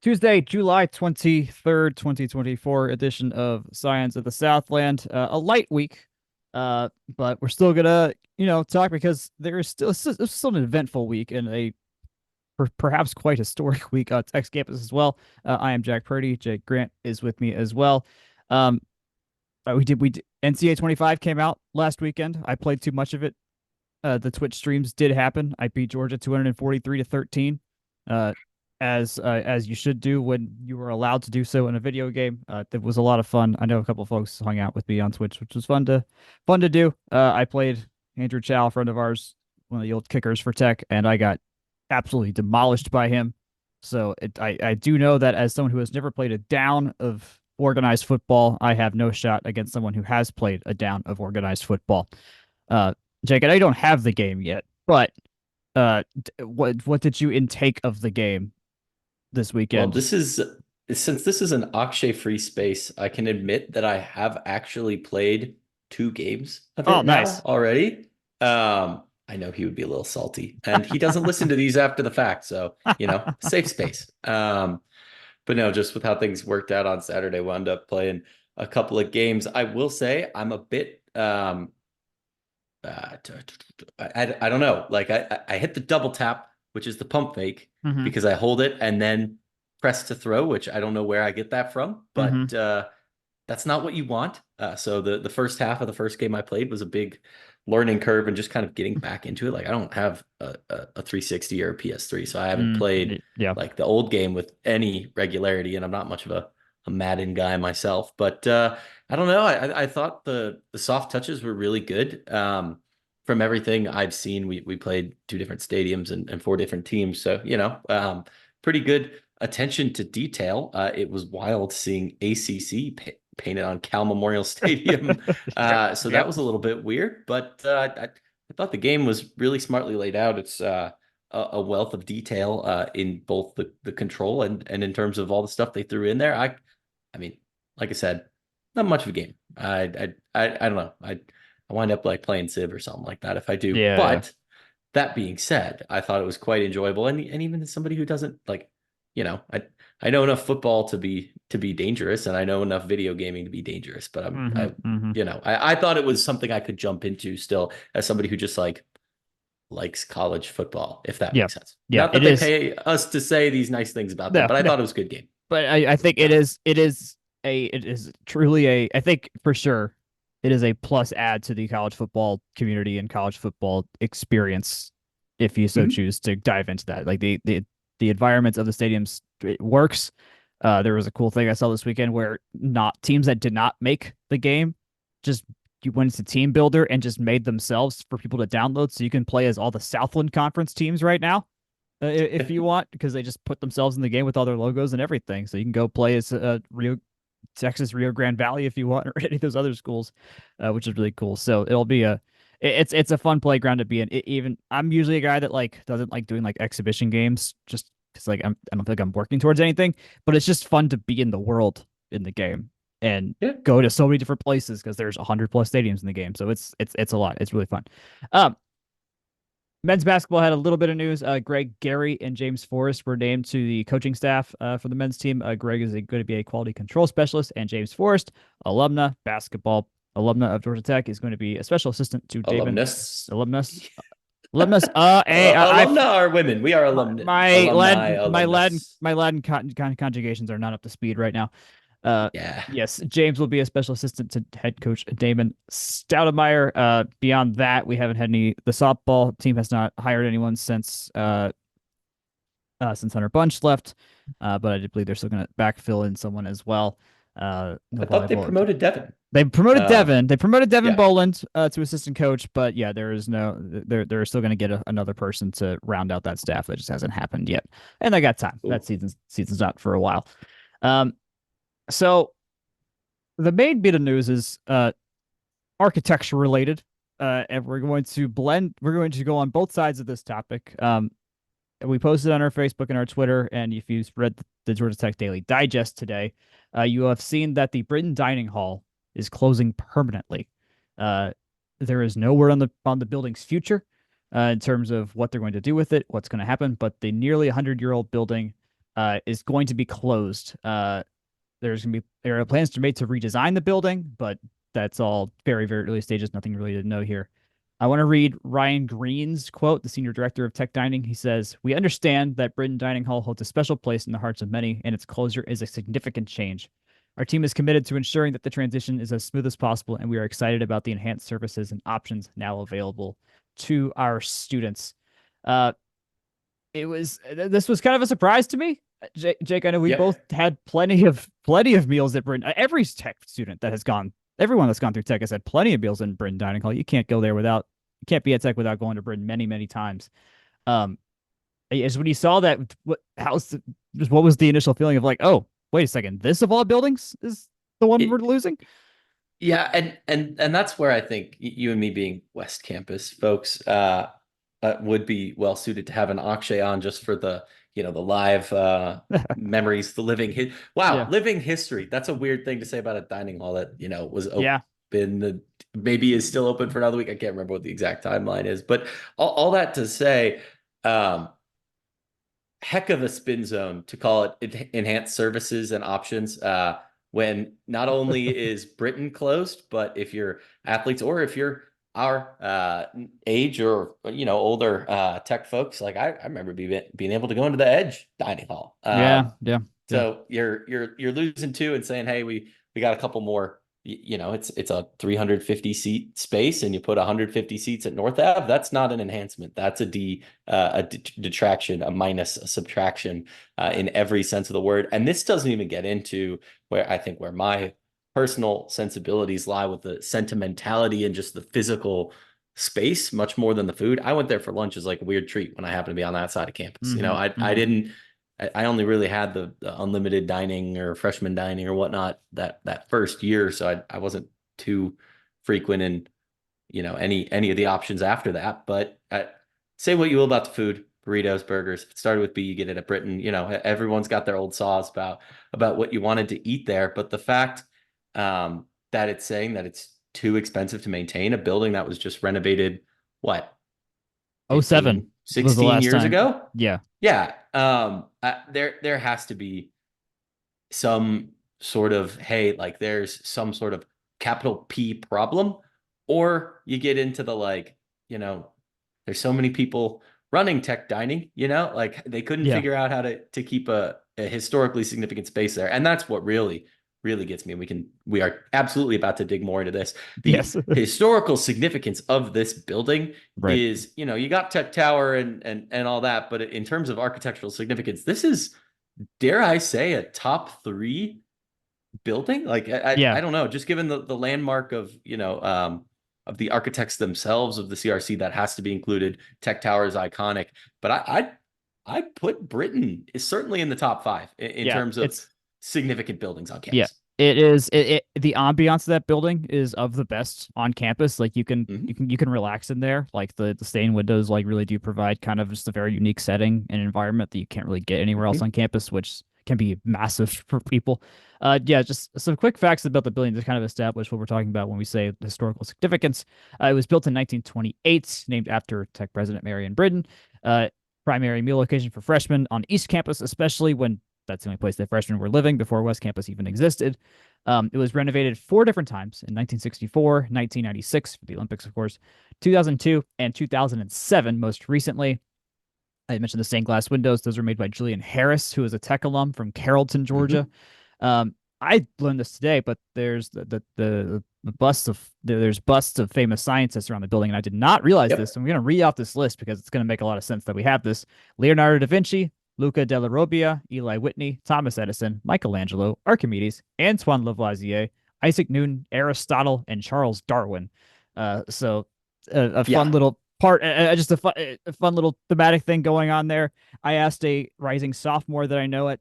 Tuesday, July 23rd, 2024 edition of Science of the Southland. A light week, but we're still gonna, talk because there is still an eventful week and a perhaps quite historic week on Tech's campus as well. I am Jack Purdy. Jake Grant is with me as well. Um, we did NCAA 25 came out last weekend. I played too much of it. The Twitch streams did happen. I beat Georgia 243-13. Uh, as you should do when you were allowed to do so in a video game. It was a lot of fun. I know a couple of folks hung out with me on Twitch, which was fun to do. I played Andrew Chow, a friend of ours, one of the old kickers for Tech, and I got absolutely demolished by him. So I do know that as someone who has never played a down of organized football, I have no shot against someone who has played a down of organized football. Uh, Jake, I know you don't have the game yet, but what did you intake of the game this Well, weekend? since this is an Akshay free space, I can admit that I have actually played two games of Oh, it now nice. already. I know he would be a little salty, and he doesn't listen to these after the fact, so safe space. But no, just with how things worked out on Saturday, wound up playing a couple of games. I will say I'm a bit I don't know. Like I hit the double tap, which is the pump fake, Mm-hmm. because I hold it and then press to throw, which I don't know where I get that from, Mm-hmm. but that's not what you want. So the first half of the first game I played was a big learning curve and just kind of getting back into it. Like I don't have a 360 or a PS3, so I haven't played Yeah. like the old game with any regularity, and I'm not much of a Madden guy myself. But I don't know. I thought the soft touches were really good. From everything I've seen, we played two different stadiums and four different teams, so pretty good attention to detail. It was wild seeing ACC painted on Cal Memorial Stadium. Yep. So that Yep. was a little bit weird, but I thought the game was really smartly laid out. It's a wealth of detail in both the control and in terms of all the stuff they threw in there. I mean, like I said, not much of a game. I don't know. I wind up like playing Civ or something like that if I do. Yeah. Yeah. But that being said, I thought it was quite enjoyable. And even as somebody who doesn't like, I know enough football to be dangerous, and I know enough video gaming to be dangerous. But Mm-hmm. Mm-hmm. I thought it was something I could jump into still as somebody who just like likes college football, if that Yeah. makes sense. Yeah. Not that It they is. pay us to say these nice things about them, No. but I No. thought it was a good game. But I think Yeah. it is truly I think for sure it is a plus add to the college football community and college football experience if you so Mhm. choose to dive into that. Like the environment of the stadiums, it works. There was a cool thing I saw this weekend where not teams that did not make the game just you went to team builder and just made themselves for people to download so you can play as all the Southland Conference teams right now if you want, because they just put themselves in the game with all their logos and everything. So you can go play as Rio Grande Valley if you want, or any of those other schools, which is really cool. So it'll be it's a fun playground to be in. Even I'm usually a guy that like doesn't like doing like exhibition games, just because like I don't feel like I'm working towards anything, but it's just fun to be in the world in the game and Yeah. go to so many different places because there's 100 plus stadiums in the game. So it's a lot. It's really fun. Um, Men's basketball had a little bit of news. Greg Gary and James Forrest were named to the coaching staff for the men's team. Greg is going to be a quality control specialist, and James Forrest, basketball alumna of Georgia Tech, is going to be a special assistant to Damon Alumnus. alumnus. I Alumna are women. We are alumni, alumnus. My Latin conjugations are not up to speed right now. Uh, Yeah. yes, James will be a special assistant to head coach Damon Stoudemire. Beyond that, we haven't had any. The softball team has not hired anyone since Hunter Bunch left. But I did believe they're still going to backfill in someone as well. No I thought they volleyball. promoted Devin. They promoted Um, Devin. They promoted Devin yeah. Boland to assistant coach, but yeah, there is no. They're still going to get another person to round out that staff. That just hasn't happened yet, and they got time. That Ooh. season's out for a while. Um, so the main bit of news is architecture related, and we're going to go on both sides of this topic. We posted on our Facebook and our Twitter, and if you've read the Georgia Tech Daily Digest today, you have seen that the Brittain Dining Hall is closing permanently. Uh, there is no word on the building's future in terms of what they're going to do with it, what's going to happen, but the nearly 100-year-old building is going to be closed. There are plans to made to redesign the building, but that's all very, very early stages. Nothing really to know here. I want to read Ryan Green's quote, the senior director of tech dining. He says, "We understand that Brittain Dining Hall holds a special place in the hearts of many, and its closure is a significant change. Our team is committed to ensuring that the transition is as smooth as possible, and we are excited about the enhanced services and options now available to our students." Uh, this was kind of a surprise to me. Jake, I know we Yeah. both had plenty of meals at Brittain. Every tech student that has gone, everyone that's gone through tech has had plenty of meals in Brittain Dining Hall. You can't go there without, you can't be at tech without going to Brittain many, many times. Um, is when you saw that, just what was the initial feeling of like, oh, wait a second, this of all buildings is the one we're It, losing? yeah, and that's where I think you and me being West Campus folks would be well suited to have an Akshay on just for the the live memories, the Yeah, living history. That's a weird thing to say about a dining hall that was yeah. open, maybe is still open for another week. I can't remember what the exact timeline is, but all that to say, um, heck of a spin zone to call it enhanced services and options. When not only is Britain closed, but if you're athletes or if you're our age or older tech folks, like I remember being able to go into the Edge dining hall. Yeah, yeah, yeah. So you're losing two and saying, hey, we got a couple more. It's a 350 seat space, and you put 150 seats at North Ave. That's not an enhancement. That's a detraction, a minus, a subtraction in every sense of the word. And this doesn't even get into where my personal sensibilities lie with the sentimentality and just the physical space much more than the food. I went there for lunch as like a weird treat when I happened to be on that side of campus. Mm-hmm, I mm-hmm. didn't I only really had the unlimited dining or freshman dining or whatnot that first year, so I wasn't too frequent in any of the options after that. But say what you will about the food, burritos, burgers. If it started with B, you get it at Brittain. Everyone's got their old saws about what you wanted to eat there. But the fact that it's saying that it's too expensive to maintain a building that was just renovated, what, Oh, 7 15, was the 16 last years time. ago? Yeah. Yeah. There has to be some sort of, hey, like there's some sort of capital P problem, or you get into the like, there's so many people running tech dining, like they couldn't Yeah. figure out how to keep a historically significant space there. And that's what really gets me. And we are absolutely about to dig more into this. The Yes. historical significance of this building Right. is, you got Tech Tower and all that, but in terms of architectural significance, this is, dare I say, a top three building. Like Yeah. I don't know, just given the landmark of the architects themselves of the CRC, that has to be included. Tech Tower is iconic, but I put Brittain is certainly in the top five in Yeah. terms of significant buildings on Yeah. campus. It is the ambiance of that building is of the best on campus. Like Hmm. you can relax in there. Like the stained windows like really do provide kind of just a very unique setting and environment that you can't really get anywhere else Hmm. on campus, which can be massive for people. Yeah, just some quick facts about the building to kind of establish what we're talking about when we say historical significance. It was built in 1928, named after Tech President Marion Brittain. Uh, Primary meal location for freshmen on East Campus, especially when that's the only place that freshmen were living before West Campus even existed. It was renovated 4 different times in 1964, 1996 for the Olympics, of course, 2002, and 2007. Most recently, I mentioned the stained glass windows. Those were made by Julian Harris, who is a tech alum from Carrollton, Georgia. Hmm. I learned this today, but there's busts of famous scientists around the building, and I did not realize this. Yep. I'm going to read off this list because it's going to make a lot of sense that we have this: Leonardo da Vinci, Luca della Robbia, Eli Whitney, Thomas Edison, Michelangelo, Archimedes, Antoine Lavoisier, Isaac Newton, Aristotle, and Charles Darwin. So a fun Yeah. little part, just a fun little thematic thing going on there. I asked a rising sophomore that I know at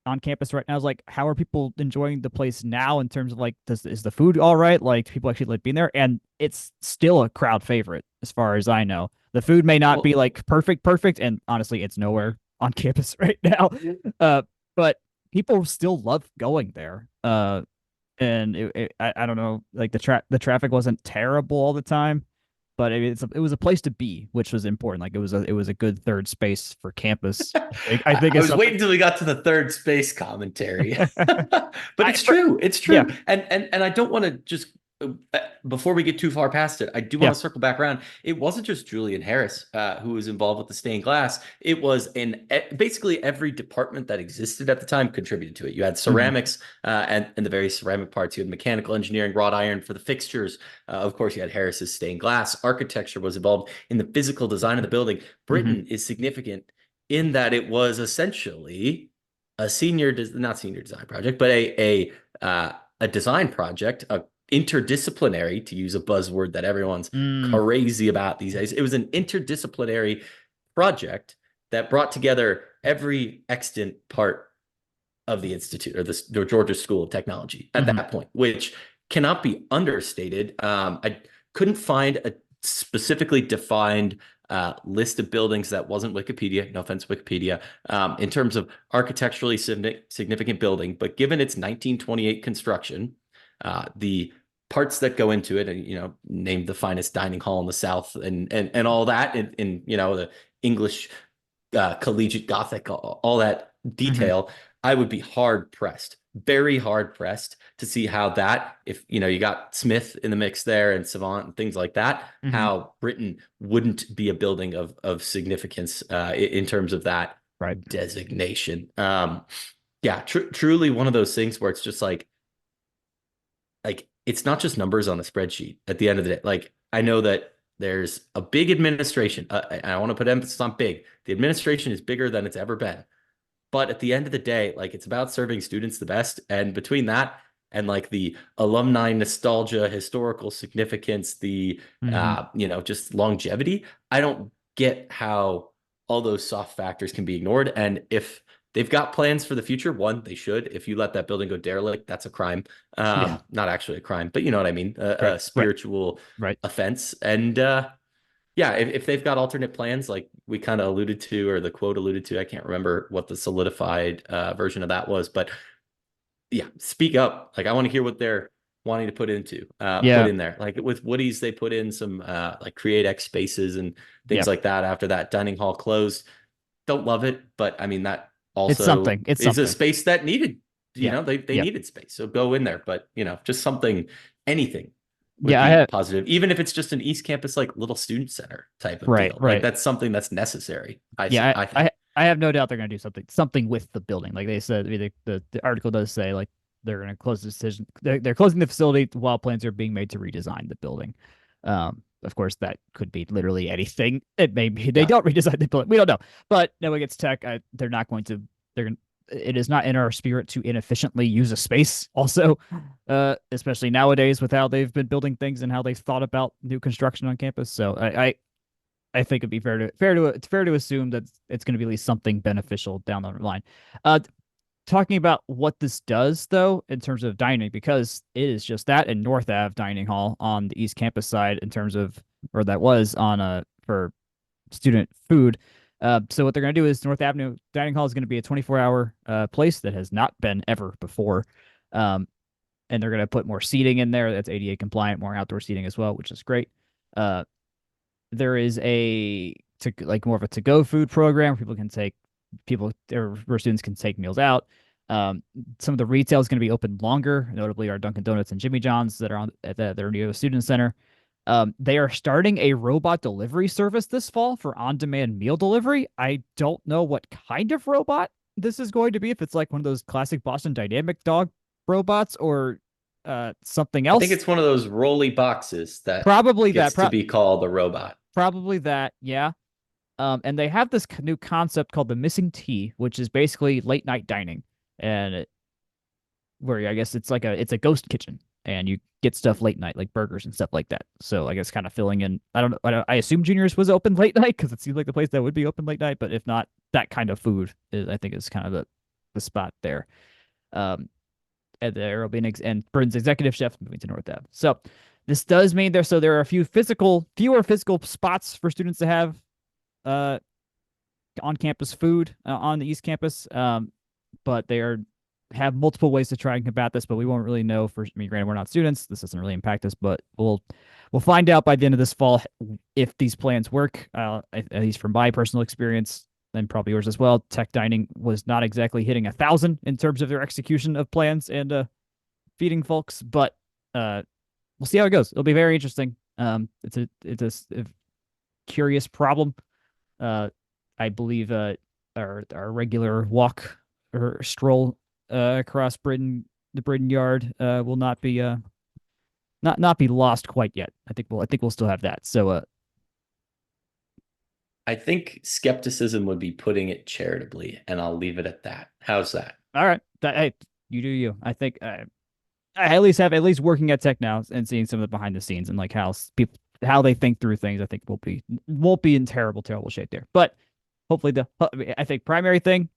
on campus right now. I was like, how are people enjoying the place now in terms of like, is the food all right? Like, people actually like being there, and it's still a crowd favorite as far as I know. The food may not be Well, like perfect, and honestly, it's nowhere on campus right now. Uh, but people still love going there. And I don't know, like the traffic wasn't terrible all the time. but it was a place to be, which was important. Like it was a good third space for campus. I think I it's was something. waiting until we got to the third space commentary. But I it's but true. It's yeah, true. And I don't want to just before we get too far past it, I do want yeah. to circle back around. It wasn't just Julian Harris who was involved with the stained glass. It was in basically every department that existed at the time contributed to it. You had Hmm. ceramics and the various ceramic parts. You had mechanical engineering, wrought iron for the fixtures. Of course, you had Harris's stained glass. Architecture was involved in the physical design of the building. Hmm. Brittain is significant in that it was essentially a senior, not senior design project, but a design project, a interdisciplinary, to use a buzzword that everyone's Mm. crazy about these days. It was an interdisciplinary project that brought together every extant part of the institute or the Georgia School of Technology at Hmm. that point, which cannot be understated. I couldn't find a specifically defined list of buildings that wasn't Wikipedia. No offense, Wikipedia, in terms of architecturally significant building. But given its 1928 construction, the parts that go into it, and named the finest dining hall in the South, and all that, in the English collegiate Gothic, all that Hmm. detail, I would be hard pressed, very hard pressed to see how that, if you got Smith in the mix there and Savant and things like that, Hmm. how Brittain wouldn't be a building of significance in terms of that Right. designation. Yeah, truly one of those things where it's just like it's not just numbers on a spreadsheet at the end of the day. Like I know that there's a big administration. And I want to put emphasis on big. The administration is bigger than it's ever been. But at the end of the day, like it's about serving students the best. And between that and like the alumni nostalgia, historical significance, the Hmm. just longevity, I don't get how all those soft factors can be ignored. And if they've got plans for the future, one, they should. If you let that building go derelict, that's a crime. Yeah. Not actually a crime, but you know what I mean, Right. a Right. spiritual Right. offense. And yeah, if they've got alternate plans, like we kind of alluded to, or the quote alluded to, I can't remember what the solidified version of that was, but yeah, speak up. Like I want to hear what they're wanting to put Yeah. in there. Like with Woody's, they put in some like create X spaces and Yeah. things like that after that dining hall closed. Don't love it, but I mean that It's also something. It's is a something. space that needed, Yeah. they Yeah. needed space. So go in there, but just something, anything would Yeah. I be have. positive, even if it's just an East Campus like little student center type of Right. deal. Like Right. that's something that's necessary. Yeah. I think. I have no doubt they're going to do something with the building. Like they said, I mean, the article does say like they're going to close the decision. They're closing the facility while plans are being made to redesign the building. Of course, that could be literally anything. It may be they Yeah. don't redesign the building. We don't know. But knowing it's tech, they're not going to. They're going. It is not in our spirit to inefficiently use a space. Also, especially nowadays with how they've been building things and how they've thought about new construction on campus. So I think it'd be fair to assume that it's going to be at least something beneficial down the line. Uh, Talking about what this does though in terms of dining, because it is just that and North Ave Dining Hall on the East Campus side in terms of, or that was on for student food. So what they're going to do is North Avenue Dining Hall is going to be a 24-hour place that has not been ever before. Um, and they're going to put more seating in there that's ADA compliant, more outdoor seating as well, which is great. Uh, there is a to like more of a to go food program where people or where students can take meals out. Some of the retail is going to be open longer, notably our Dunkin' Donuts and Jimmy John's that are on that are near the student center. They are starting a robot delivery service this fall for on-demand meal delivery. I don't know what kind of robot this is going to be, if it's like one of those classic Boston Dynamic dog robots or something I think else. it's one of those rolly boxes that Probably that. gets to be called a robot. Probably that. Yeah. And they have this new concept called the missing tea, which is basically late night dining, and where I guess it's a ghost kitchen, and you get stuff late night like burgers and stuff like that. So I guess kind of filling in. I don't know. I assume Juniors was open late night because it seems like the place that would be open late night. But if not, that kind of food is I think is kind of the spot there. Um, and there will be and Burns executive chef moving to North Ave. So this does mean there are a fewer physical spots for students to have uh on campus food on the East Campus. But they are have multiple ways to try and combat this, but we won't really know for, I mean, granted, we're not students. This doesn't really impact us, but we'll find out by the end of this fall if these plans work. At least from my personal experience, and probably yours as well, tech dining was not exactly hitting 1,000 in terms of their execution of plans and feeding folks, but we'll see how it goes. It'll be very interesting. It's a curious problem. I believe our regular walk or stroll across the Brittain Yard will not be lost quite yet. I think we'll still have that. So I think skepticism would be putting it charitably, and I'll leave it at that. How's that? all right, hey, you do you. I think I at least working at tech now and seeing some of the behind the scenes and like how they think through things. I think won't be in terrible shape there. But hopefully I think primary thing,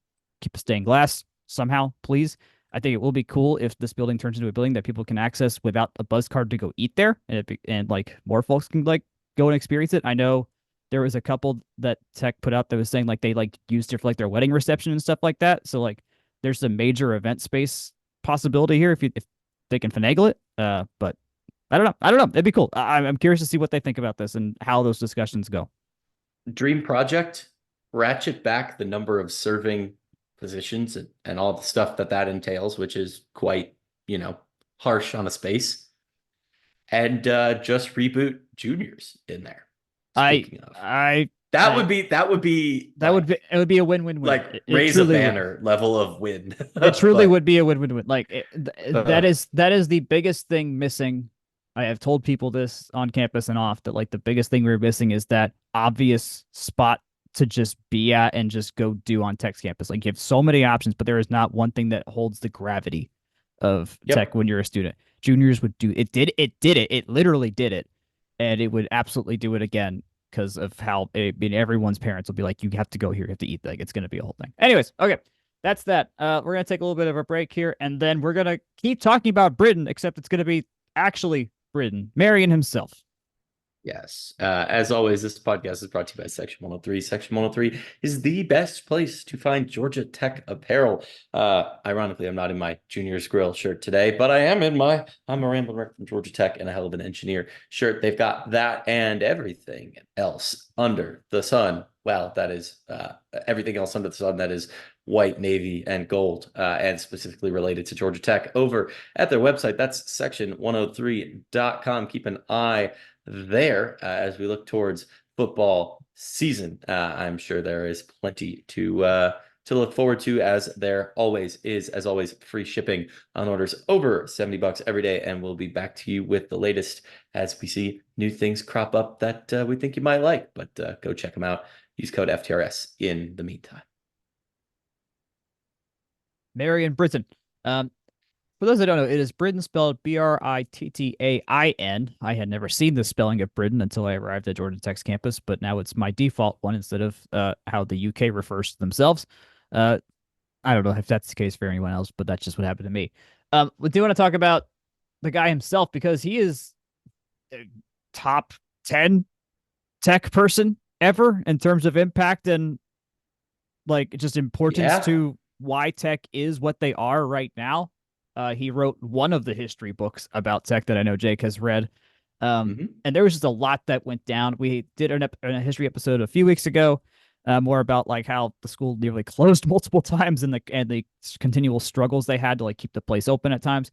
keep the stained glass somehow, please. I think it will be cool if this building turns into a building that people can access without a buzz card to go eat there, and like more folks can like go and experience it. I know there was a couple that tech put out that was saying like they like used it for like their wedding reception and stuff like that. So like there's a major event space possibility here if they can finagle it. But I don't know. I don't know. It'd be cool. I'm curious to see what they think about this and how those discussions go. Dream project, ratchet back the number of serving positions and all the stuff that entails, which is quite, harsh on a space. And just reboot juniors in there. I Speaking of, I that I would be it would be a win-win-win. like It raise a truly would. banner level of win. It truly But would be a win-win-win. Like uh, that is the biggest thing missing. I have told people this on campus and off that like the biggest thing we're missing is that obvious spot to just be at and just go do on Tech's campus. Like you have so many options, but there is not one thing that holds the gravity of Tech yep. when you're a student. Juniors would do it. It literally did it, and it would absolutely do it again because of how I mean, everyone's parents will be like, you have to go here, you have to eat. Like it's going to be a whole thing. Anyways, okay, that's that. We're gonna take a little bit of a break here, and then we're gonna keep talking about Brittain, except it's gonna be actually Brittain, Marion himself. Yes. As always, this podcast is brought to you by Section 103. Section 103 is the best place to find Georgia Tech apparel. Ironically, I'm not in my Junior's Grill shirt today, but I am in I'm a rambling wreck from Georgia Tech and a hell of an engineer shirt. They've got that and everything else under the sun. Well, that is everything else under the sun that is white, navy, and gold, and specifically related to Georgia Tech over at their website. That's section103.com. Keep an eye there as we look towards football season. I'm sure there is plenty to look forward to, as there always is. As always, free shipping on orders over $70 every day, and we'll be back to you with the latest as we see new things crop up that we think you might like. But go check them out. Use code FTRS in the meantime. Marion Brittain. For those that don't know, it is Brittain spelled Brittain. I had never seen the spelling of Brittain until I arrived at Georgia Tech's campus, but now it's my default one instead of how the UK refers to themselves. I don't know if that's the case for anyone else, but that's just what happened to me. We do want to talk about the guy himself because he is a top 10 tech person ever in terms of impact and like just importance to why tech is what they are right now. He wrote one of the history books about tech that I know Jake has read. And there was just a lot that went down. We did a history episode a few weeks ago, more about like how the school nearly closed multiple times and the continual struggles they had to like keep the place open at times.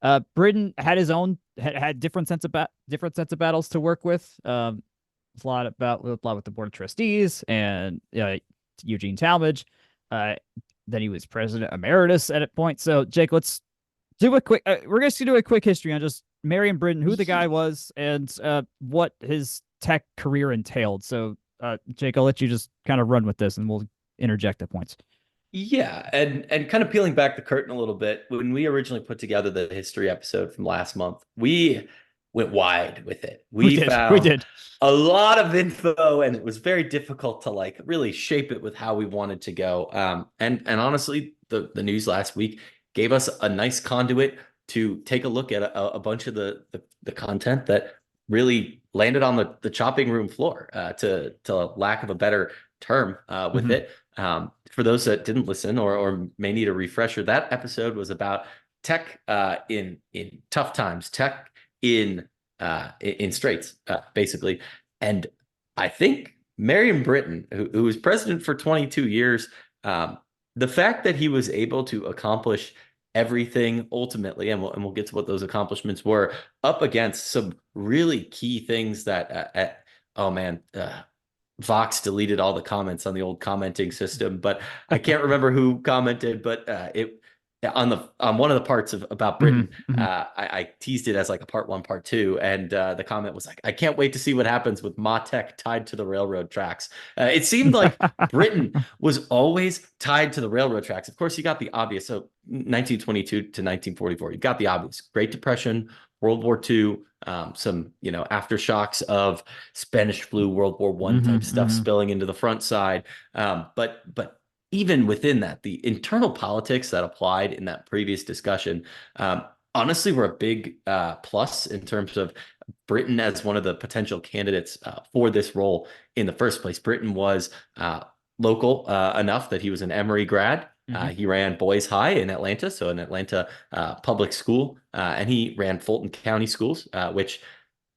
Brittain had his own had different sets of battles to work with. A lot with the board of trustees and Eugene Talmadge. Then he was president emeritus at a point. So Jake, let's do a quick. We're going to do a quick history on just Marion Brittain, who the guy was, and what his tech career entailed. So, Jake, I'll let you just kind of run with this, and we'll interject at points. Yeah, and kind of peeling back the curtain a little bit, when we originally put together the history episode from last month, we went wide with it. We found did a lot of info, and it was very difficult to like really shape it with how we wanted to go. And honestly, the news last week gave us a nice conduit to take a look at a bunch of the content that really landed on the chopping room floor, to lack of a better term, with it. For those that didn't listen or may need a refresher, that episode was about tech in tough times, tech in straits, basically. And I think Marion Brittain, who was president for 22 years, um, the fact that he was able to accomplish everything ultimately, and we'll get to what those accomplishments were, up against some really key things that, oh man, Vox deleted all the comments on the old commenting system, but I can't remember who commented, but it on one of the parts of about Hmm. Britain, Hmm. I teased it as like a part one, part two, and the comment was like, "I can't wait to see what happens with Ma Tech tied to the railroad tracks." It seemed like Britain was always tied to the railroad tracks. Of course, you got the obvious. So 1922 to 1944, you got the obvious: Great Depression, World War II, some aftershocks of Spanish flu, World War One Hmm. type stuff Hmm. spilling into the front side. But even within that, the internal politics that applied in that previous discussion, honestly, were a big plus in terms of Britain as one of the potential candidates for this role in the first place. Britain was local enough that he was an Emory grad. Hmm. He ran Boys High in Atlanta, so an Atlanta public school, and he ran Fulton County Schools, which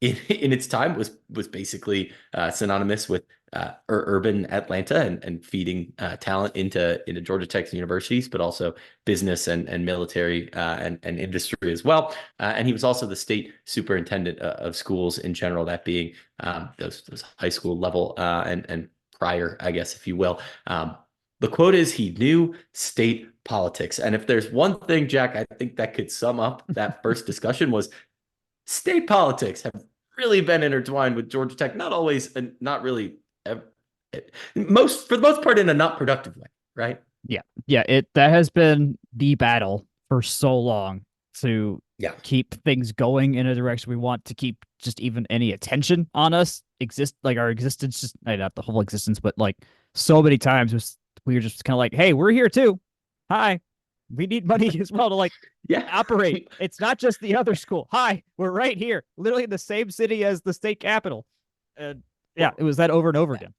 in its time was basically synonymous with urban Atlanta and feeding talent into Georgia Tech's universities, but also business and military and industry as well. And he was also the state superintendent of schools in general, that being those high school level and prior, I guess, if you will. The quote is he knew state politics. And if there's one thing, Jack, I think that could sum up that first discussion was state politics have really been intertwined with Georgia Tech, not always and not really most for the most part in a not productive way, right? Yeah. Yeah. That has been the battle for so long to Yeah. keep things going in a direction we want to keep just even any attention on us exist, like our existence, just not the whole existence, but like so many times we were just kind of like, hey, we're here too. Hi. We need money as well to like Yeah. operate. It's not just the other school. Hi, we're right here, literally in the same city as the state capital. And yeah, Well, it was that over and over again.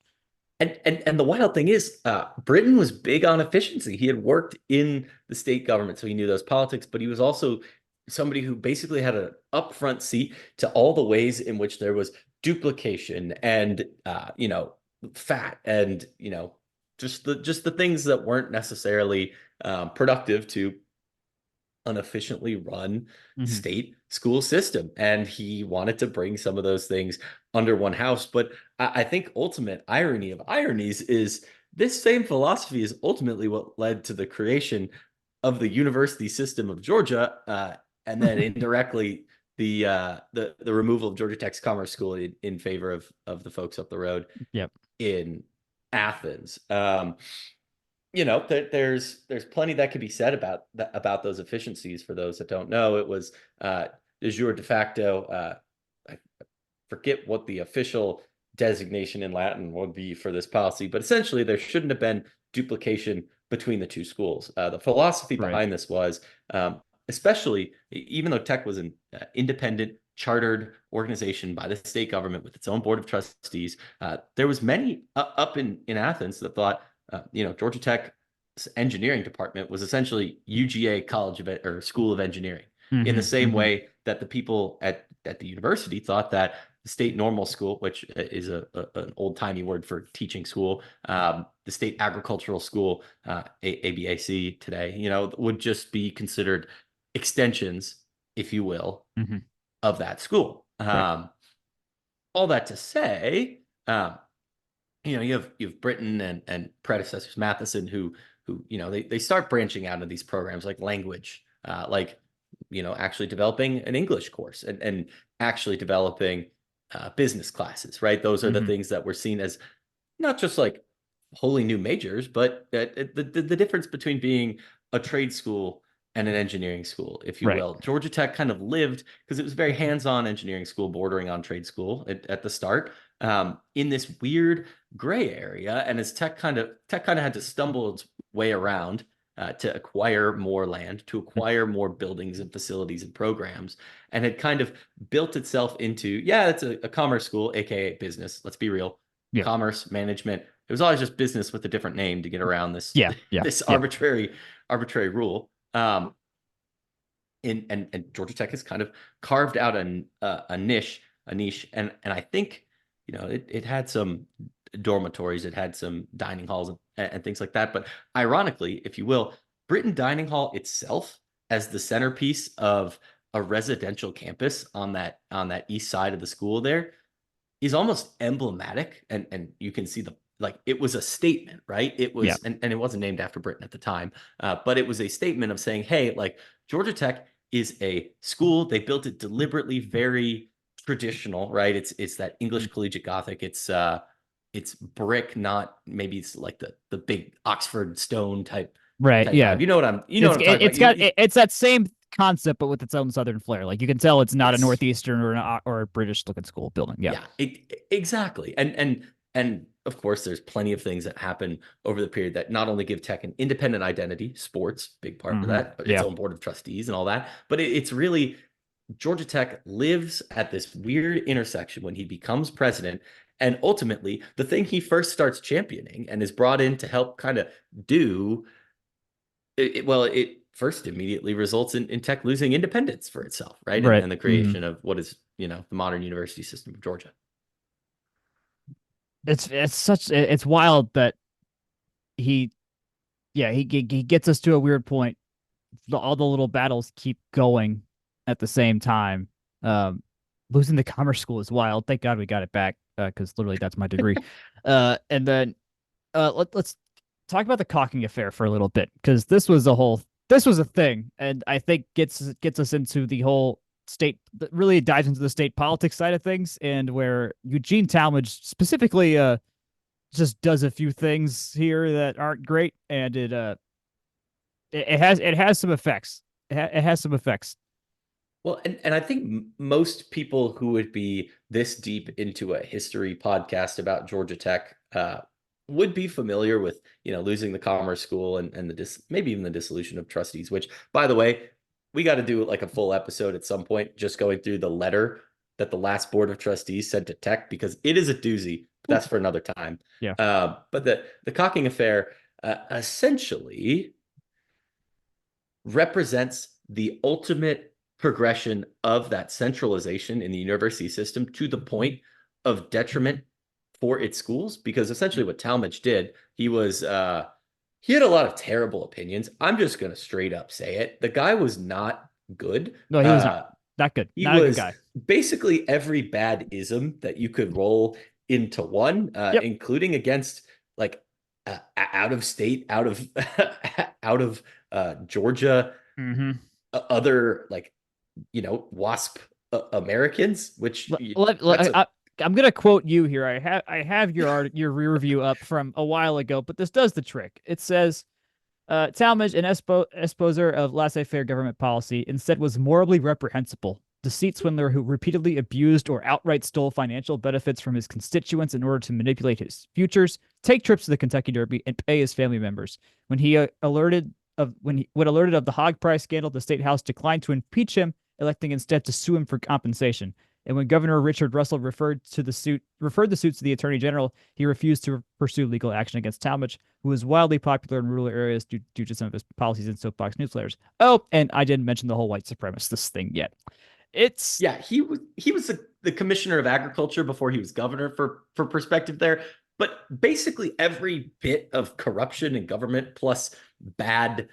and the wild thing is, Britain was big on efficiency. He had worked in the state government, so he knew those politics, but he was also somebody who basically had an upfront seat to all the ways in which there was duplication and fat and just the things that weren't necessarily productive to an efficiently run Hmm. state school system. And he wanted to bring some of those things under one house. But I think ultimate irony of ironies is this same philosophy is ultimately what led to the creation of the university system of Georgia, and then indirectly the removal of Georgia Tech's Commerce School in favor of the folks up the road Yep. in Athens. There's plenty that could be said about those efficiencies. For those that don't know, it was de jure de facto. I forget what the official designation in Latin would be for this policy, but essentially there shouldn't have been duplication between the two schools. The philosophy Right. behind this was, especially even though Tech was an independent chartered organization by the state government with its own board of trustees, there was many up in Athens that thought Georgia Tech's engineering department was essentially UGA College of or School of Engineering, in the Hmm. same Hmm. way that the people at the university thought that the state normal school, which is an old timey word for teaching school, the state agricultural school, ABAC today, would just be considered extensions, if you will, Hmm. of that school. Right. All that to say, you have Britain and predecessors Matheson who they start branching out of these programs like language, like actually developing an English course and actually developing business classes, right? Those are the Hmm. things that were seen as not just like wholly new majors, but the difference between being a trade school and an engineering school, if you Right. will. Georgia Tech kind of lived because it was very hands-on engineering school, bordering on trade school at the start, in this weird gray area. And as Tech kind of had to stumble its way around to acquire more land, to acquire more buildings and facilities and programs, and had kind of built itself into, yeah, it's a commerce school, aka business. Let's be real, Yep. commerce management, it was always just business with a different name to get around this Yeah, yeah, this yeah. arbitrary rule. And Georgia Tech has kind of carved out a niche, and I think it had some dormitories, it had some dining halls and things like that. But ironically, if you will, Brittain Dining Hall itself as the centerpiece of a residential campus on that east side of the school there is almost emblematic, and you can see the like it was a statement, right? It Yeah. was, and it wasn't named after Britain at the time, but it was a statement of saying, hey, like Georgia Tech is a school. They built it deliberately very traditional, right? It's that English collegiate Gothic. It's brick, not maybe it's like the big Oxford stone Right. type Yeah. vibe. You know what I'm talking about. It's that same concept, but with its own southern flair. Like you can tell it's not a Yes. northeastern or a British looking school building. Yeah. Yeah, exactly. And of course, there's plenty of things that happen over the period that not only give tech an independent identity, sports, big part of that, its Yeah. own board of trustees and all that, but it's really Georgia Tech lives at this weird intersection when he becomes president. And ultimately, the thing he first starts championing and is brought in to help kind of do it first immediately results in tech losing independence for itself, right? Right. And the creation of what is, the modern university system of Georgia. It's wild that he he gets us to a weird point. All the little battles keep going at the same time. Um, Losing the commerce school is wild. Thank God we got it back because literally that's my degree. And then let's talk about the caulking affair for a little bit because this was a thing, and I think gets us into the whole state really dives into the state politics side of things and where Eugene Talmadge specifically just does a few things here that aren't great, and it has some effects. It has some effects. Well, and I think most people who would be this deep into a history podcast about Georgia Tech would be familiar with, losing the Commerce School and maybe even the dissolution of trustees, which, by the way, we got to do like a full episode at some point, just going through the letter that the last board of trustees sent to Tech, because it is a doozy. But that's for another time. Yeah. But the caulking affair essentially represents the ultimate progression of that centralization in the university system to the point of detriment for its schools. Because essentially what Talmadge did, he had a lot of terrible opinions. I'm just going to straight up say it. The guy was not good. No, he was not good. He Not a good was guy. basically every bad ism that you could roll into one, Yep. including against like out of state, out of out of Georgia, Mm-hmm. other like WASP Americans, which that's a I'm gonna quote you here. I have your rear review up from a while ago, but this does the trick. It says Talmadge, an esposer of laissez-faire government policy, instead was morally reprehensible. Deceit swindler who repeatedly abused or outright stole financial benefits from his constituents in order to manipulate his futures, take trips to the Kentucky Derby, and pay his family members. When alerted of the hog price scandal, the state house declined to impeach him, electing instead to sue him for compensation. And when Governor Richard Russell referred the suits to the Attorney General, he refused to pursue legal action against Talmadge, who was wildly popular in rural areas due to some of his policies and soapbox newsletters. Oh, and I didn't mention the whole white supremacist thing yet. It's Yeah, he was the commissioner of agriculture before he was governor, for perspective there. But basically every bit of corruption in government plus bad,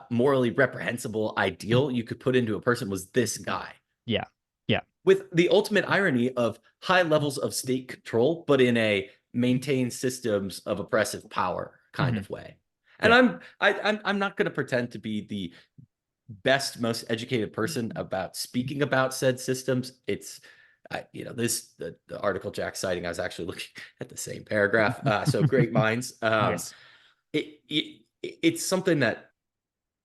morally reprehensible ideal you could put into a person was this guy. yeah, yeah. With the ultimate irony of high levels of state control, but in a maintained systems of oppressive power kind of way. And Yeah. I'm not going to pretend to be the best, most educated person about speaking about said systems. It's the article Jack citing, I was actually looking at the same paragraph. So great minds. Yes. It's something that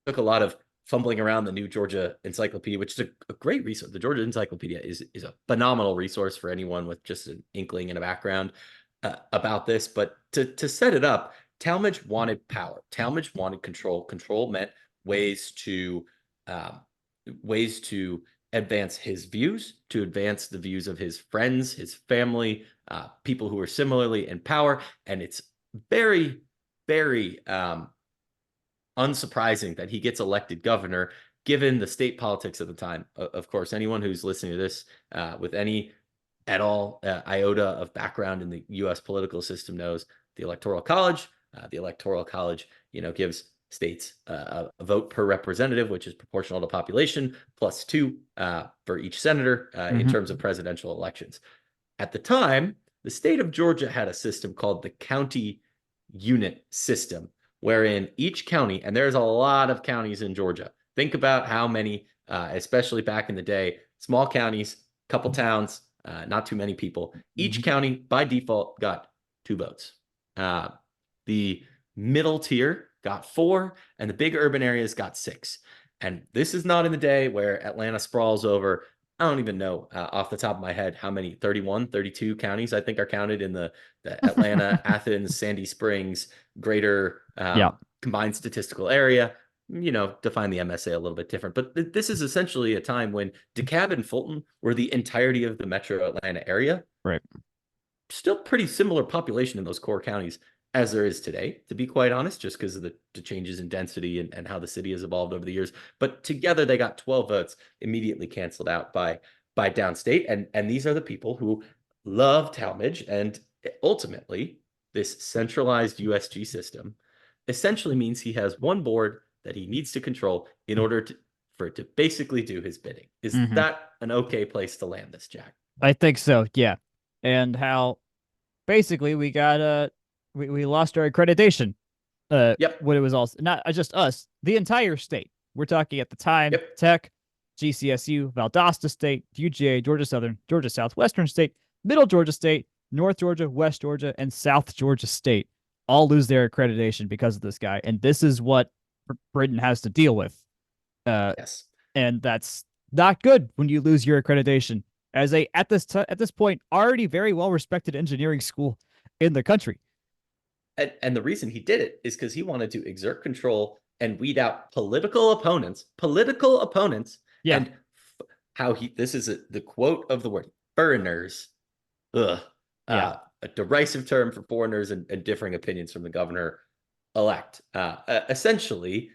took a lot of fumbling around the new Georgia Encyclopedia, which is a great resource. The Georgia Encyclopedia is a phenomenal resource for anyone with just an inkling and a background about this. But to set it up, Talmadge wanted power. Talmadge wanted control. Control meant ways to advance his views, to advance the views of his friends, his family, people who are similarly in power. And it's very, very unsurprising that he gets elected governor, given the state politics at the time. Of course, anyone who's listening to this with any at all iota of background in the U.S. political system knows the Electoral College. The Electoral College, gives states a vote per representative, which is proportional to population, plus two for each senator in Mm-hmm. terms of presidential elections. At the time, the state of Georgia had a system called the county unit system, wherein each county, and there's a lot of counties in Georgia. Think about how many, especially back in the day, small counties, couple towns, not too many people. Each county by default got 2 votes. The middle tier got 4, and the big urban areas got 6. And this is not in the day where Atlanta sprawls over. I don't even know off the top of my head how many 31, 32 counties I think are counted in the Atlanta, Athens, Sandy Springs, greater Yeah. combined statistical area. Define the MSA a little bit different. But this is essentially a time when DeKalb and Fulton were the entirety of the metro Atlanta area. Right. Still pretty similar population in those core counties as there is today, to be quite honest, just because of the changes in density and how the city has evolved over the years. But together they got 12 votes, immediately canceled out by downstate. And these are the people who love Talmadge. And ultimately, this centralized USG system essentially means he has one board that he needs to control in order for it to basically do his bidding. Is Mm-hmm. that an okay place to land this, Jack? I think so. Yeah. And how basically we got we lost our accreditation Yep. when it was all not just us, the entire state. We're talking at the time Yep. Tech, GCSU, Valdosta State, UGA, Georgia Southern, Georgia Southwestern State, Middle Georgia State, North Georgia, West Georgia, and South Georgia State all lose their accreditation because of this guy. And this is what Britain has to deal with. Uh, Yes. and that's not good when you lose your accreditation as a at this point already very well respected engineering school in the country. And the reason he did it is because he wanted to exert control and weed out political opponents, Yeah, and how this is the quote of the word, foreigners. Ugh. yeah. A derisive term for foreigners and differing opinions from the governor elect. Essentially,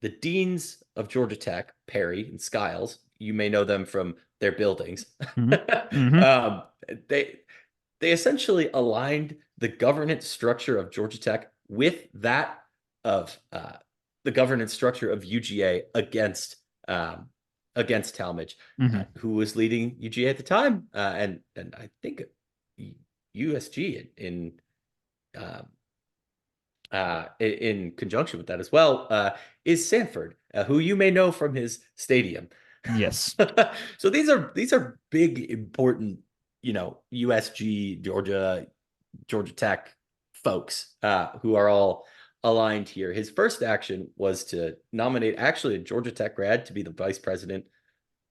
the deans of Georgia Tech, Perry and Skiles, you may know them from their buildings. Mm-hmm. Mm-hmm. um, they they essentially aligned the governance structure of Georgia Tech with that of the governance structure of UGA against Talmadge, Mm-hmm. who was leading UGA at the time, and I think USG in conjunction with that as well, is Sanford, who you may know from his stadium. Yes. So these are big, important, USG, Georgia Tech folks who are all aligned here. His first action was to nominate actually a Georgia Tech grad to be the vice president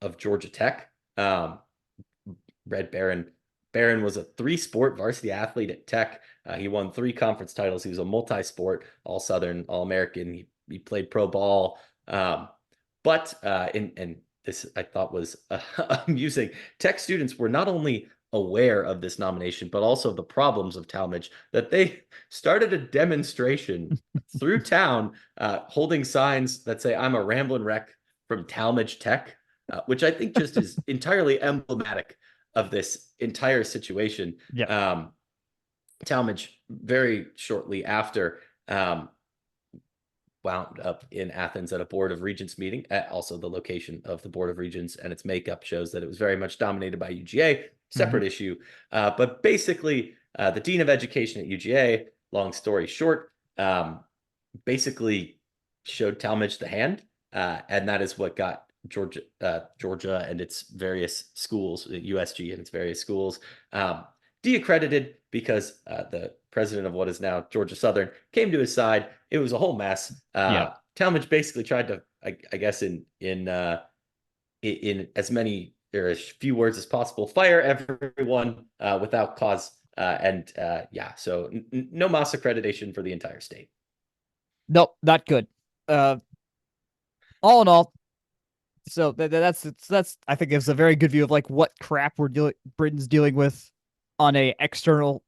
of Georgia Tech. Red Barron was a 3-sport varsity athlete at Tech. He won 3 conference titles. He was a multi-sport, all Southern, all American. He played pro ball. But and this I thought was amusing. Tech students were not only aware of this nomination, but also the problems of Talmadge, that they started a demonstration through town holding signs that say, "I'm a rambling wreck from Talmadge Tech," which I think just is entirely emblematic of this entire situation. Yeah. Talmadge, very shortly after, wound up in Athens at a Board of Regents meeting. Also, the location of the Board of Regents and its makeup shows that it was very much dominated by UGA. Separate issue. But basically, the Dean of Education at UGA, long story short, basically showed Talmadge the hand. And that is what got Georgia and its various schools, USG and its various schools, de-accredited because the president of what is now Georgia Southern came to his side. It was a whole mess. Yeah. Talmadge basically tried to, I guess, in as many or as few words as possible, fire everyone without cause. So no mass accreditation for the entire state. Nope, not good. All in all, So that's I think it's a very good view of like what crap Britain's dealing with on a external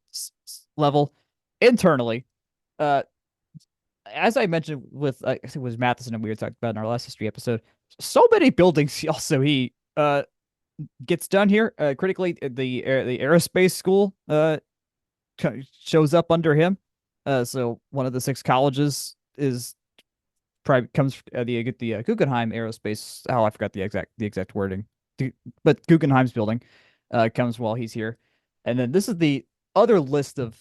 level. Internally, uh, as I mentioned with I think it was Matheson and we were talking about in our last history episode, so many buildings also he gets done here. Critically, the aerospace school shows up under him. So one of the six colleges is private comes the Guggenheim Aerospace. Oh, I forgot the exact wording, but Guggenheim's building comes while he's here, and then this is the other list of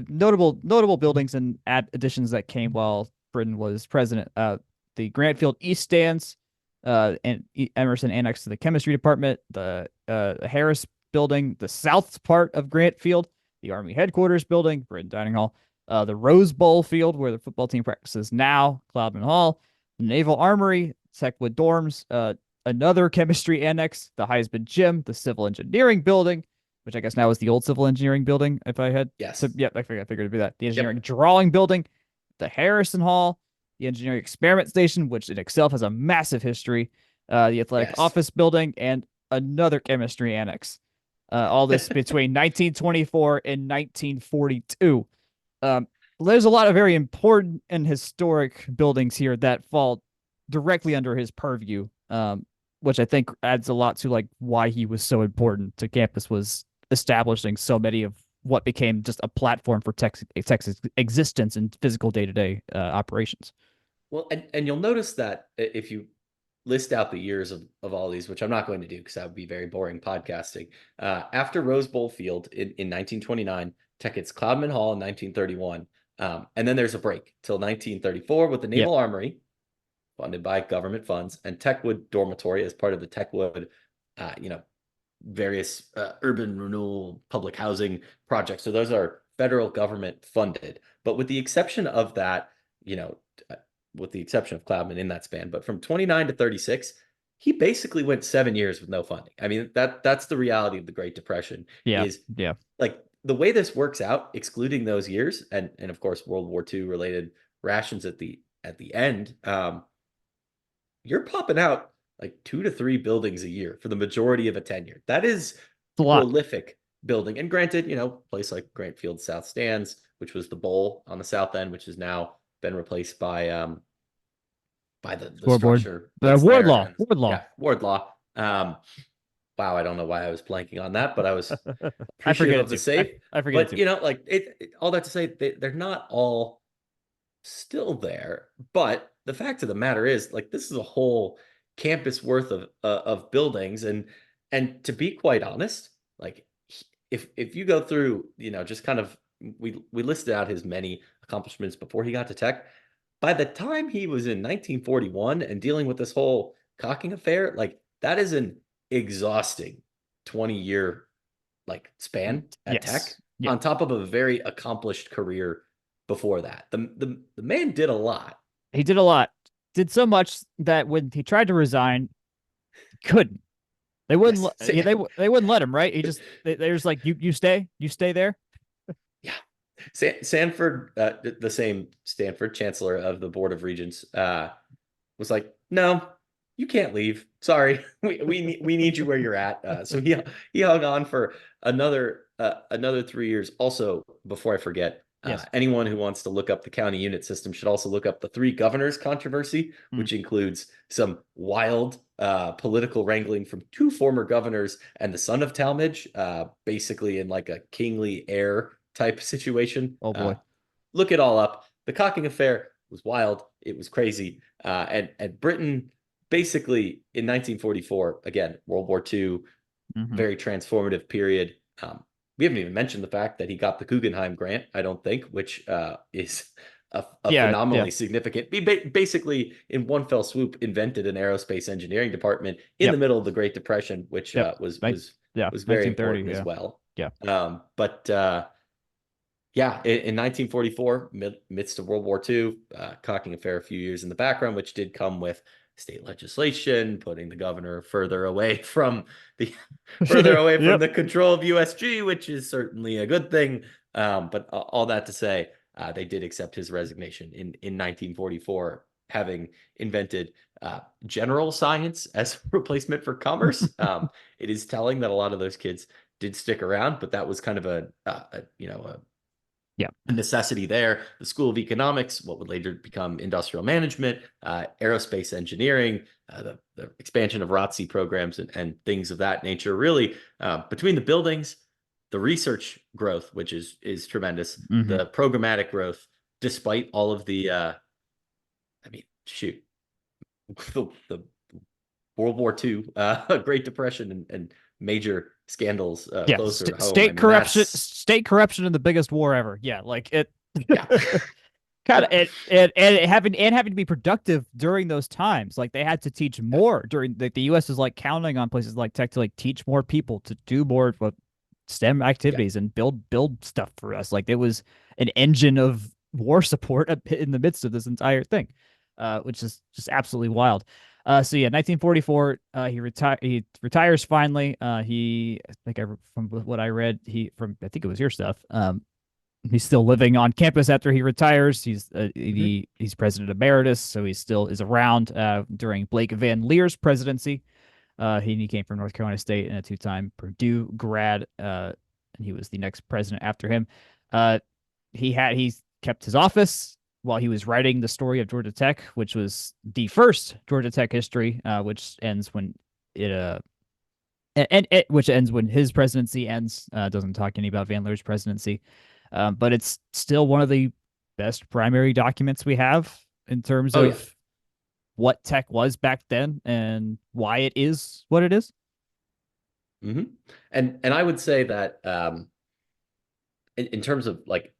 notable buildings and additions that came while Britain was president. The Grant Field East stands, and Emerson annexed to the chemistry department. The Harris building, the south part of Grant Field, the Army headquarters building, Brittain Dining Hall, the Rose Bowl field where the football team practices now, Cloudman Hall, the Naval Armory, Techwood Dorms, another chemistry annex, the Heisman Gym, the Civil Engineering Building, which I guess now is the old Civil Engineering Building, if I had Yes. to, yeah, I figured it'd be that. The Engineering Yep. Drawing Building, the Harrison Hall, the Engineering Experiment Station, which in itself has a massive history, the Athletic Yes. Office Building, and another chemistry annex. All this between 1924 and 1942. Um, there's a lot of very important and historic buildings here that fall directly under his purview, which I think adds a lot to like why he was so important to campus, was establishing so many of what became just a platform for Texas existence and physical day-to-day operations. Well, and you'll notice that if you list out the years of all these, which I'm not going to do because that would be very boring podcasting. After Rose Bowl Field in 1929, Tech hits Cloudman Hall in 1931. And then there's a break till 1934 with the Yep. Naval Armory, funded by government funds, and Techwood Dormitory as part of the Techwood, various urban renewal public housing projects. So those are federal government funded. But with the exception of that, you know, with the exception of Cloudman in that span, but from 29 to 36, he basically went 7 years with no funding. I mean, that's the reality of the Great Depression. Yeah. Is Yeah. like the way this works out, excluding those years, and of course World War II related rations at the end, you're popping out like 2 to 3 buildings a year for the majority of a tenure. That is It's a lot. prolific building. And granted, place like Grant Field South Stands, which was the bowl on the south end, which has now been replaced by the Scoreboard. structure The that's there. And Wardlaw. yeah, Wardlaw. Wow, I don't know why I was blanking on that, but I was I appreciative forget it of the too. save. I forget it But too. like all that to say, they're not all still there. But the fact of the matter is, like, this is a whole campus worth of buildings, and to be quite honest, like, if you go through, just kind of, we listed out his many accomplishments before he got to Tech. By the time he was in 1941 and dealing with this whole cocking affair, like, that is an exhausting 20-year like span at Tech, Yes. Yeah. on top of a very accomplished career before that. The man did a lot. He did a lot. Did so much that when he tried to resign, he couldn't. They wouldn't. Yes. They wouldn't let him. Right? They're just like you stay there. Yeah. Sanford, the same Stanford chancellor of the Board of Regents, was like, no, you can't leave. Sorry, we need you where you're at. So he hung on for another 3 years. Also, before I forget, Yes. anyone who wants to look up the county unit system should also look up the three governors controversy, Mm. which includes some wild political wrangling from two former governors and the son of Talmadge, basically in like a kingly heir type situation. Oh boy. Look it all up. The cocking affair was wild. It was crazy. And Britain, basically in 1944, again, World War II, Mm-hmm. very transformative period. We haven't even mentioned the fact that he got the Guggenheim grant, I don't think, which is a Yeah. phenomenally significant. He basically, in one fell swoop, invented an aerospace engineering department in the Yep. middle of the Great Depression, which Yep. was very 1930. important as well. Yeah. But yeah, in 1944, midst of World War II, cocking affair a few years in the background, which did come with state legislation, putting the governor further away from the Yep. control of USG, which is certainly a good thing. But all that to say, they did accept his resignation in 1944. having invented general science as a replacement for commerce. It is telling that a lot of those kids did stick around, but that was kind of Yeah. a necessity there. The School of Economics, what would later become industrial management, aerospace engineering, the expansion of ROTC programs and things of that nature. Really, between the buildings, the research growth, which is tremendous, Mm-hmm. the programmatic growth, despite all of the, I mean, shoot, the World War II, Great Depression, and major scandals Yeah. closer to home. I mean, that's State corruption in the biggest war ever. Yeah. Like it. yeah. Kind of and having to be productive during those times. Like they had to teach more during the US is like counting on places like tech to like teach more people to do more STEM Yeah. activities and build stuff for us. Like it was an engine of war support in the midst of this entire thing, which is just absolutely wild. So yeah, 1944, he retires finally. I think from what I read, I think it was your stuff. He's still living on campus after he retires. He's president emeritus, so he still is around during Blake Van Leer's presidency. He came from North Carolina State and a two-time Purdue grad, and he was the next president after him. He's kept his office while he was writing the story of Georgia Tech, which was the first Georgia Tech history, which ends when which ends when his presidency ends. Doesn't talk any about Van Leer's presidency, but it's still one of the best primary documents we have in terms Oh yeah. of what tech was back then and why it is what it is. Mm-hmm. And I would say that in terms of like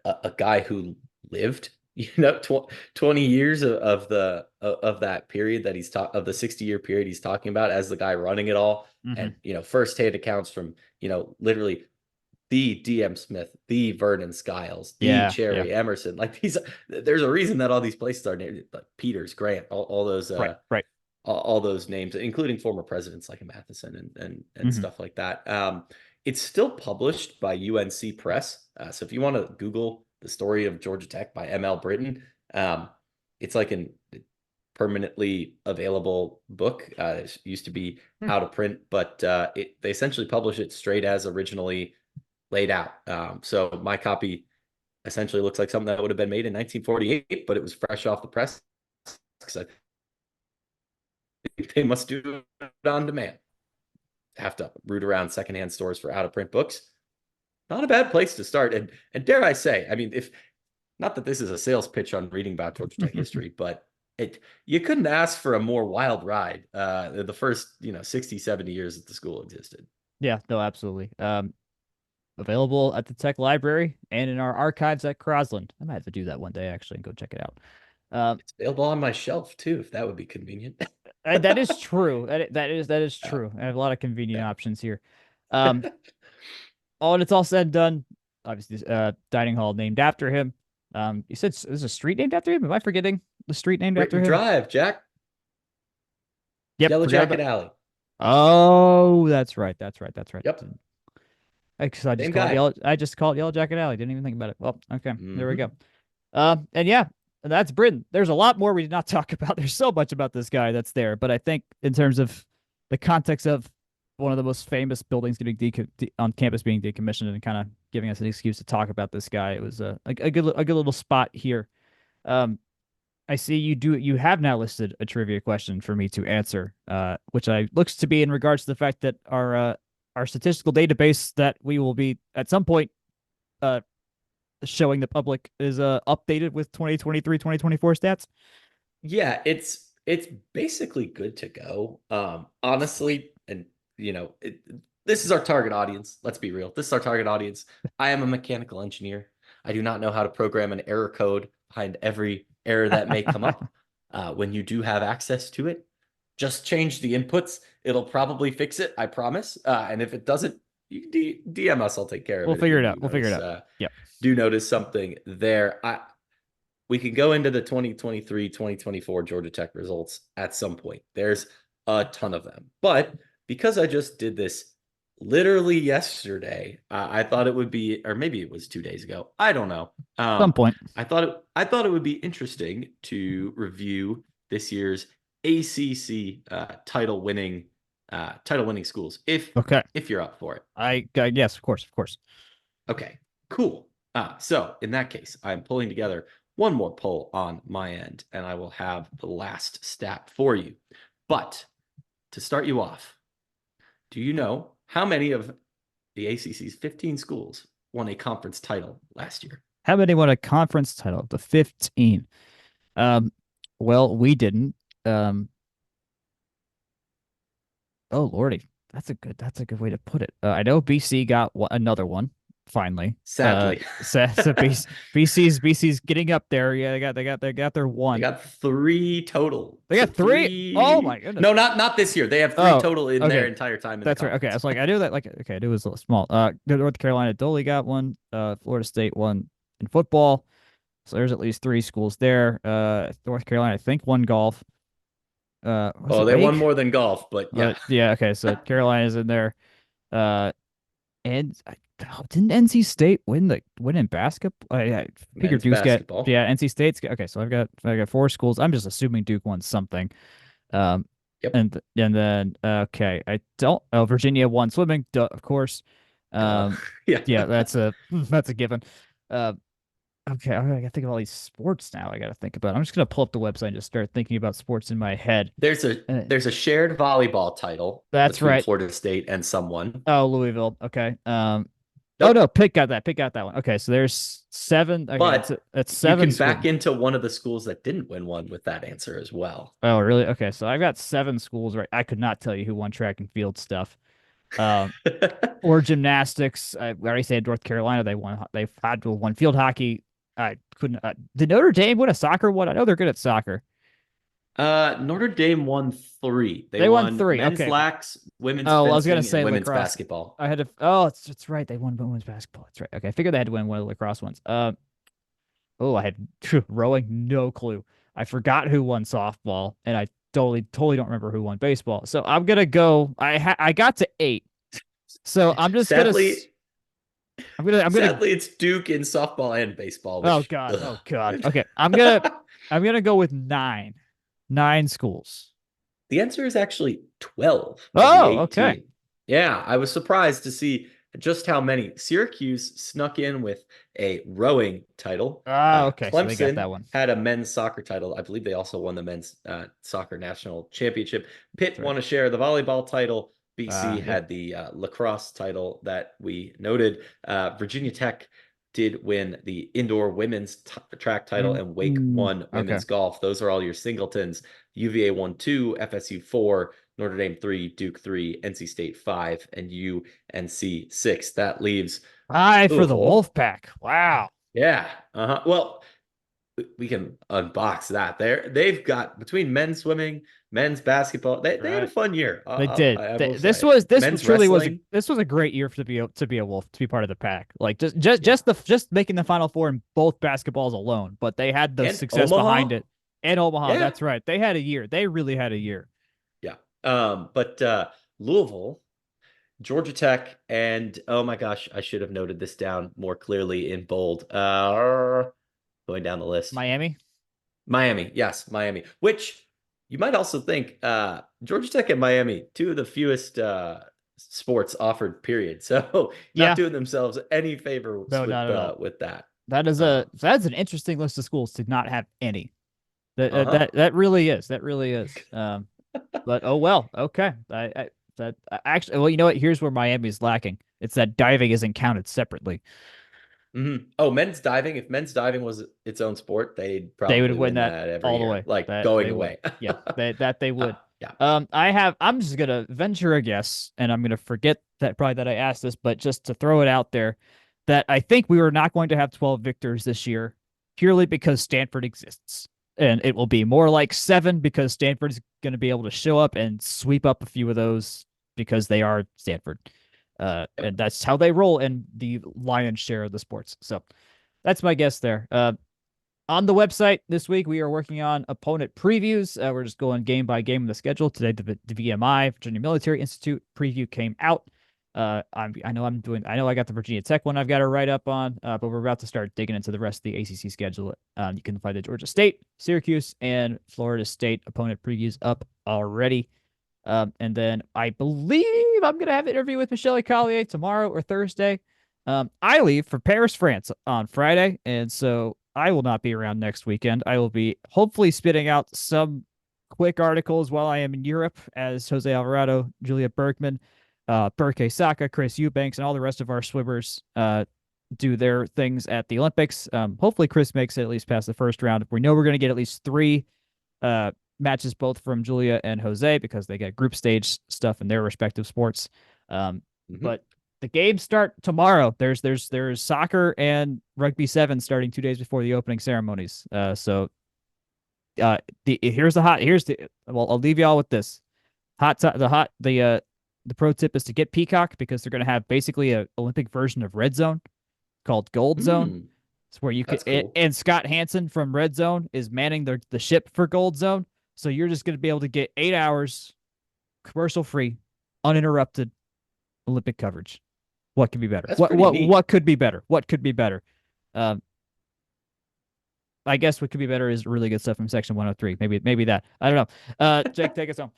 a guy who lived, 20 years of that period that of the 60-year period he's talking about as the guy running it all, Mm-hmm. and firsthand accounts from literally the DM Smith, the Vernon Skiles, the Yeah, yeah, Cherry Emerson. Like there's a reason that all these places are named, like Peters, Grant, all those right. all those names, including former presidents like Matheson and Mm-hmm. stuff like that. It's still published by UNC Press. So if you want to Google the story of Georgia Tech by M.L. Brittain, it's like an permanently available book. It used to be out of print, but they essentially publish it straight as originally laid out. So my copy essentially looks like something that would have been made in 1948, but it was fresh off the press because I think they must do it on demand. Have to root around secondhand stores for out of print books. Not a bad place to start. And dare I say, I mean, if not that this is a sales pitch on reading about Georgia Tech history, but you couldn't ask for a more wild ride. The first 60, 70 years that the school existed. Yeah, no, absolutely. Available at the Tech Library and in our archives at Crosland. I might have to do that one day actually and go check it out. It's available on my shelf too, if that would be convenient. That is true. That is Yeah. true. I have a lot of convenient Yeah. options here. Um, when it's all said and done, obviously, dining hall named after him. You said there's a street named after him. Am I forgetting the street named after Brittain him? Drive, Jack. Yep, Yellow forgot Jacket about. Alley. Oh, that's right. That's right. That's right. Yep. I just Same called it guy. yellow. I just called it Yellow Jacket Alley. Didn't even think about it. Well, okay, there we Mm-hmm. go. And yeah, that's Britain. There's a lot more we did not talk about. There's so much about this guy that's there, but I think in terms of the context of one of the most famous buildings getting on campus being decommissioned and kind of giving us an excuse to talk about this guy, it was a good little spot here. Um, I see you have now listed a trivia question for me to answer, which I looks to be in regards to the fact that our statistical database that we will be at some point uh showing the public is updated with 2023 2024 stats. Yeah, it's basically good to go. Honestly, and this is our target audience. Let's be real. This is our target audience. I am a mechanical engineer. I do not know how to program an error code behind every error that may come up. When you do have access to it, just change the inputs. It'll probably fix it, I promise. And if it doesn't, you can DM us. I'll take care of We'll it if figure you it out. We'll figure it out. Yep. do notice something there. We can go into the 2023-2024 Georgia Tech results at some point. There's a ton of them. But because I just did this literally yesterday, I thought it would be, or maybe it was 2 days ago. I don't know. Some point. I thought it would be interesting to review this year's ACC title winning schools Okay. if you're up for it. Yes, of course, of course. Okay, cool. So in that case, I'm pulling together one more poll on my end, and I will have the last stat for you. But to start you off, do you know how many of the ACC's 15 schools won a conference title last year? How many won a conference title? The 15. Um, well, we didn't. Um, oh Lordy, that's a good way to put it. I know BC got another one finally. Sadly, So BC's getting up there. Yeah, they got their they one. got three total. They So got three. Oh my three. goodness. No, not this year. They have three Oh, total in their okay. entire time in the That's right. Okay, I conference. was like, I knew that. Like, okay, it was a little small. North Carolina Dolly got one. Florida State won in football. So there's at least three schools there. North Carolina, I think, won golf. Was Oh, it they won Wake? more than golf, but yeah, Yeah. Okay, so Carolina's in there. Uh, and didn't NC State win in basketball? I figured men's Duke's got basketball. yeah. NC State's got, okay. So I got four schools. I'm just assuming Duke won something. Um, Yep. and then okay, I don't. Oh, Virginia won swimming, duh, of course. Duh. Um, Yeah. yeah, that's a given. Uh, okay, I gotta think of all these sports now. I gotta think about. I'm just gonna pull up the website and just start thinking about sports in my head. There's a Uh, there's a shared volleyball title that's between right. Florida State and someone. Oh, Louisville. Okay. Oh no, Nope. Pitt got that. Pitt got that one. Okay, so there's seven. Okay, But it's you seven can back schools. into one of the schools that didn't win one with that answer as well. Oh, really? Okay, so I've got seven schools. Right, I could not tell you who won track and field stuff. Um, or gymnastics. I already said North Carolina. They won. They've had to won field hockey. I couldn't. Did Notre Dame win a soccer one? I know they're good at soccer. Notre Dame won three. They They won won three. men's Okay. lax, women's Oh, I was gonna fencing, and say women's lacrosse. basketball. I had to. Oh, it's right. They won women's basketball. That's right. Okay, I figured they had to win one of the lacrosse ones. Oh, I had rowing. No clue. I forgot who won softball, and I totally don't remember who won baseball. So I'm gonna go. I got to eight. So I'm just gonna. Sadly, I'm gonna. sadly, it's Duke in softball and baseball, Oh which God. ugh. Oh God. Okay. I'm gonna go with nine. Nine schools. The answer is actually 12 of the Oh, okay. 18. Yeah, I was surprised to see just how many. Syracuse snuck in with a rowing title. Ah, okay. So they got Clemson that one. had a men's soccer title. I believe they also won the men's soccer national championship. That's Pitt right. won a share of the volleyball title. BC Yep. had the lacrosse title that we noted. Virginia Tech did win the indoor women's track title, and Wake won Okay. women's golf. Those are all your singletons. UVA won two, FSU four, Notre Dame three, Duke three, NC State five, and UNC six. That leaves Five for the Louisville. Wolfpack. Wow. Yeah. Uh-huh. Well, we can unbox that. They've got between men's swimming, men's basketball. They had a Right. fun year. They did. I will This say. was this Men's truly was wrestling this was a great year to be a Wolf, to be part of the pack. Like just yeah. just the just making the Final Four in both basketballs alone, but they had the And success behind Omaha. it. And Omaha, Yeah. that's right. They had a year. They really had a year. Yeah. But Louisville, Georgia Tech, and oh my gosh, I should have noted this down more clearly in bold. Going down the list. Miami. Miami, yes, Miami. Which you might also think Georgia Tech and Miami, two of the fewest sports offered, period. So not Yeah. doing themselves any favors No, not at all. with that. That's an interesting list of schools to not have any. That uh, Uh-huh. that that really is. That really is. But oh well. Okay. Actually, well, you know what? Here's where Miami's lacking. It's that diving isn't counted separately. Oh, men's diving. If men's diving was its own sport, they'd They would probably win win that that every all the year, way. like That going they would. away. Yeah, they would. Yeah. I'm just gonna venture a guess, and I'm gonna forget that probably that I asked this, but just to throw it out there, that I think we are not going to have 12 victors this year, purely because Stanford exists. And it will be more like seven because Stanford's going to be able to show up and sweep up a few of those because they are Stanford. Yep. And that's how they roll in the lion's share of the sports. So that's my guess there. On the website this week, we are working on opponent previews. We're just going game by game in the schedule. Today, the VMI, Virginia Military Institute preview came out. I know I got the Virginia Tech one I've got to write up on, but we're about to start digging into the rest of the ACC schedule. You can find the Georgia State, Syracuse, and Florida State opponent previews up already. And then I believe I'm gonna have an interview with Michelle Collier tomorrow or Thursday. I leave for Paris, France on Friday, and so I will not be around next weekend. I will be hopefully spitting out some quick articles while I am in Europe as Jose Alvarado, Julia Bergman, Berke Saka, Chris Eubanks, and all the rest of our swimmers do their things at the Olympics. Hopefully Chris makes it at least past the first round. We know we're going to get at least three matches both from Julia and Jose because they get group stage stuff in their respective sports. But the games start tomorrow. There's soccer and rugby 7 starting 2 days before the opening ceremonies. Well, I'll leave y'all with this. The pro tip is to get Peacock because they're going to have basically a Olympic version of Red Zone called Gold Zone. It's where you could, cool. and Scott Hansen from Red Zone is manning the ship for Gold Zone. So you're just going to be able to get 8 hours commercial free, uninterrupted Olympic coverage. What could be better? That's pretty neat. What could be better? What could be better? I guess what could be better is really good stuff from Section 103. Maybe that. I don't know. Jake, take us home.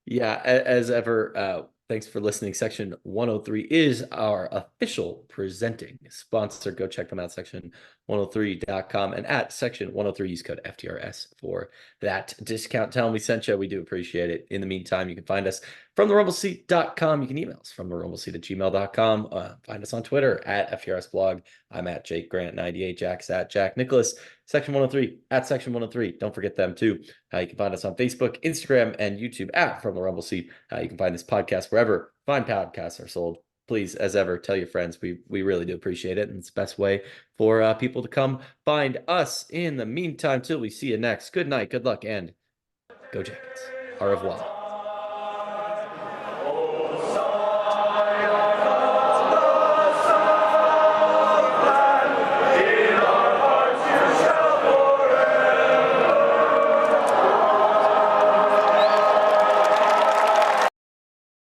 Yeah, as ever, thanks for listening. Section 103 is our official presenting sponsor. Go check them out, section103.com, and at Section 103, use code FTRS for that discount. Tell them we sent you. We do appreciate it. In the meantime, you can find us from therumbleseat.com. You can email us from therumbleseat@gmail.com. Find us on Twitter at FTRS blog. I'm at Jake Grant 98. Jack's at Jack Nicholas. Section 103 at Section 103. Don't forget them too. You can find us on Facebook, Instagram, and YouTube at From the Rumble Seat. You can find this podcast wherever fine podcasts are sold. Please, as ever, tell your friends. We really do appreciate it, and it's the best way for people to come find us. In the meantime, till we see you next, good night, good luck, and go Jackets. Au revoir.